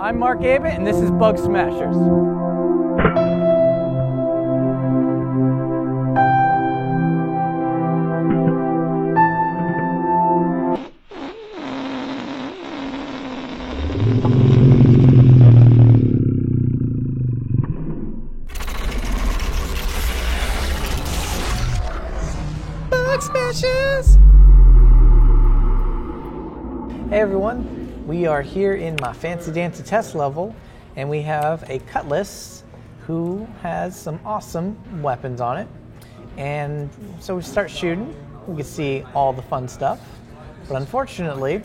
I'm Mark Abott, and this is Bug Smashers. Bug Smashers! Hey everyone. We are here in my fancy dancy test level, and we have a Cutlass who has some awesome weapons on it. And so we start shooting. We can see all the fun stuff. But unfortunately,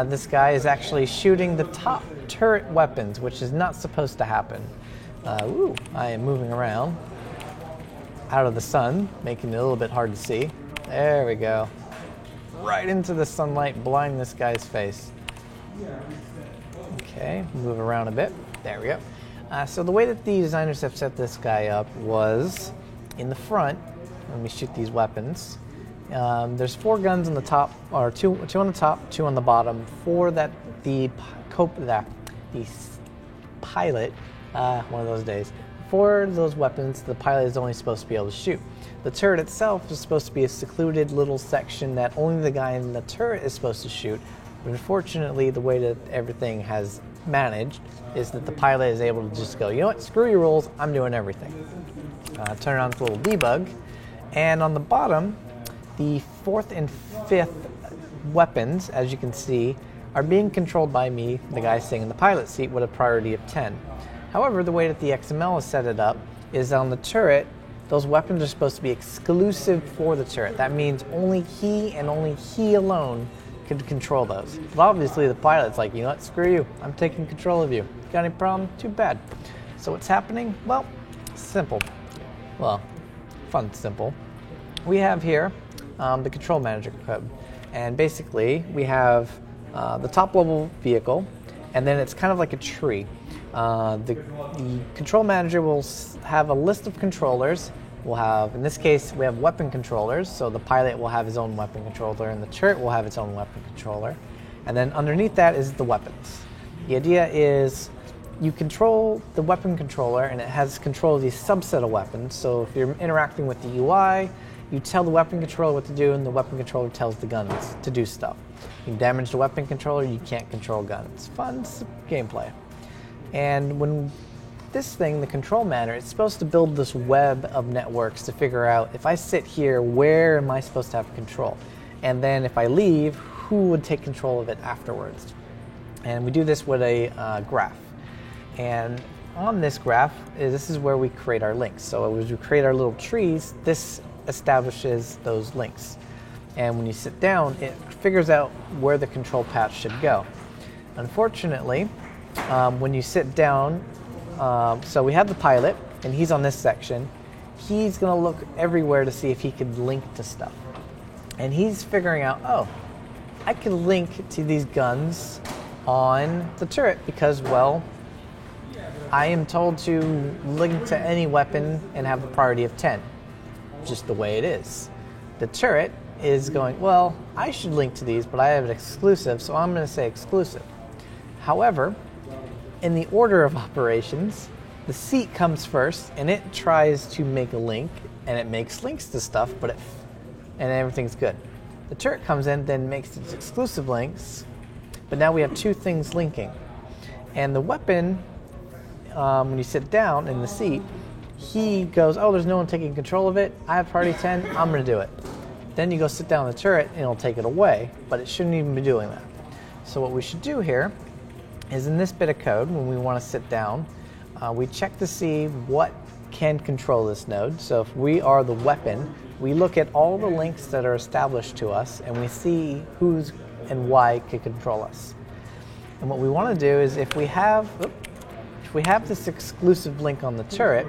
this guy is actually shooting the top turret weapons, which is not supposed to happen. I am moving around out of the sun, making it a little bit hard to see. There we go. Right into the sunlight, blinding this guy's face. Okay, move around a bit. There we go. So the way that the designers have set this guy up was in the front, when we shoot these weapons, there's 4 guns on the top, or two on the top, 2 on the bottom, for that the pilot, one of those days. For those weapons, the pilot is only supposed to be able to shoot. The turret itself is supposed to be a secluded little section that only the guy in the turret is supposed to shoot. But unfortunately, the way that everything has managed is that the pilot is able to just go, you know what, screw your rules, I'm doing everything. Turn on the little debug. And on the bottom, the 4th and 5th weapons, as you can see, are being controlled by me, the guy sitting in the pilot seat, with a priority of 10. However, the way that the XML is set it up is on the turret, those weapons are supposed to be exclusive for the turret. That means only he and only he alone could control those. But obviously the pilot's like, you know what, screw you, I'm taking control of you. Got any problem? Too bad. So what's happening? Well, simple. Well, fun simple. We have here the control manager code. And basically we have the top level vehicle, and then it's kind of like a tree. The control manager will have a list of controllers. We'll have, in this case, we have weapon controllers, so the pilot will have his own weapon controller and the turret will have its own weapon controller. And then underneath that is the weapons. The idea is you control the weapon controller and it has control of these subset of weapons. So if you're interacting with the UI, you tell the weapon controller what to do and the weapon controller tells the guns to do stuff. You can damage the weapon controller, you can't control guns. Fun gameplay. And when this thing, the control manager, it's supposed to build this web of networks to figure out, if I sit here, where am I supposed to have control? And then if I leave, who would take control of it afterwards? And we do this with a graph. And on this graph, this is where we create our links. So as we create our little trees, this establishes those links. And when you sit down, it figures out where the control path should go. Unfortunately, when you sit down, so we have the pilot, and he's on this section. He's going to look everywhere to see if he could link to stuff. And he's figuring out, oh, I can link to these guns on the turret because, well, I am told to link to any weapon and have a priority of 10. Just the way it is. The turret is going, well, I should link to these, but I have it exclusive, so I'm going to say exclusive. However, in the order of operations, the seat comes first, and it tries to make a link, and it makes links to stuff, and everything's good. The turret comes in, then makes its exclusive links, but now we have 2 things linking. And the weapon, when you sit down in the seat, he goes, oh, there's no one taking control of it, I have priority 10, I'm going to do it. Then you go sit down in the turret, and it'll take it away, but it shouldn't even be doing that. So what we should do here is in this bit of code, when we want to sit down, we check to see what can control this node. So if we are the weapon, we look at all the links that are established to us, and we see who's and why can control us. And what we want to do is if we have this exclusive link on the turret,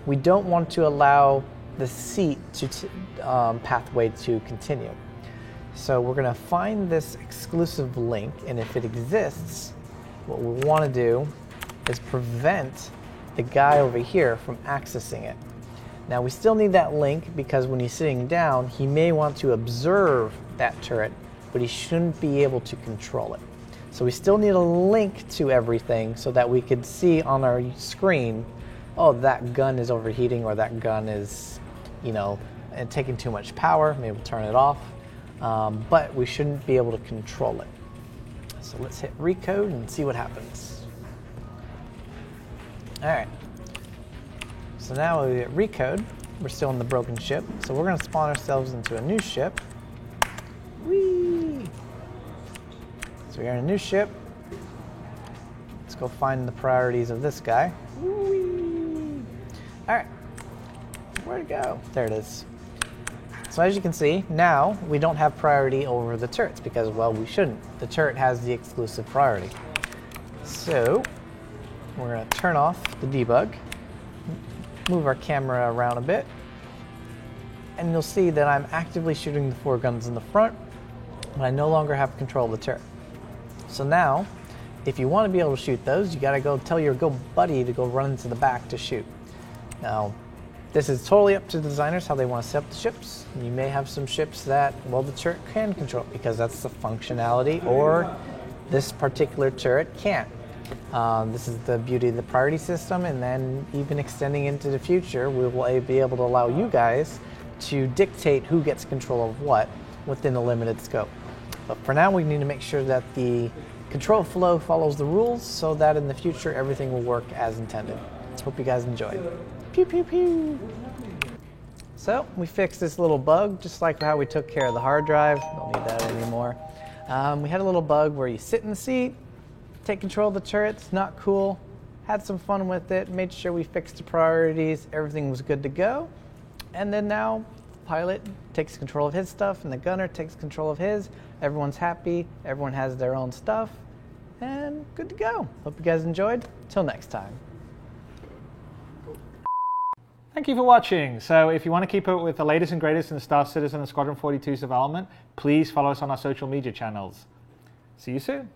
we don't want to allow the seat pathway to continue. So we're going to find this exclusive link, and if it exists, what we want to do is prevent the guy over here from accessing it. Now we still need that link because when he's sitting down, he may want to observe that turret, but he shouldn't be able to control it. So we still need a link to everything so that we could see on our screen, oh, that gun is overheating, or that gun is, taking too much power. Maybe we'll turn it off. But we shouldn't be able to control it. So let's hit recode and see what happens. All right. So now we hit recode. We're still in the broken ship. So we're going to spawn ourselves into a new ship. Whee! So we're in a new ship. Let's go find the priorities of this guy. Whee! All right. Where'd it go? There it is. So as you can see, now we don't have priority over the turrets because, well, we shouldn't. The turret has the exclusive priority. So we're going to turn off the debug, move our camera around a bit, and you'll see that I'm actively shooting the 4 guns in the front, but I no longer have control of the turret. So now, if you want to be able to shoot those, you got to go tell your buddy to go run into the back to shoot. Now, this is totally up to the designers how they want to set up the ships. You may have some ships that, well, the turret can control because that's the functionality, or this particular turret can't. This is the beauty of the priority system, and then even extending into the future, we will be able to allow you guys to dictate who gets control of what within a limited scope. But for now, we need to make sure that the control flow follows the rules so that in the future, everything will work as intended. Hope you guys enjoyed. Pew, pew, pew. So we fixed this little bug, just like how we took care of the hard drive. Don't need that anymore. We had a little bug where you sit in the seat, take control of the turrets, not cool. Had some fun with it, made sure we fixed the priorities, everything was good to go. And then now, the pilot takes control of his stuff and the gunner takes control of his. Everyone's happy, everyone has their own stuff, and good to go. Hope you guys enjoyed. Till next time. Thank you for watching. So if you want to keep up with the latest and greatest in Star Citizen and Squadron 42's development, please follow us on our social media channels. See you soon.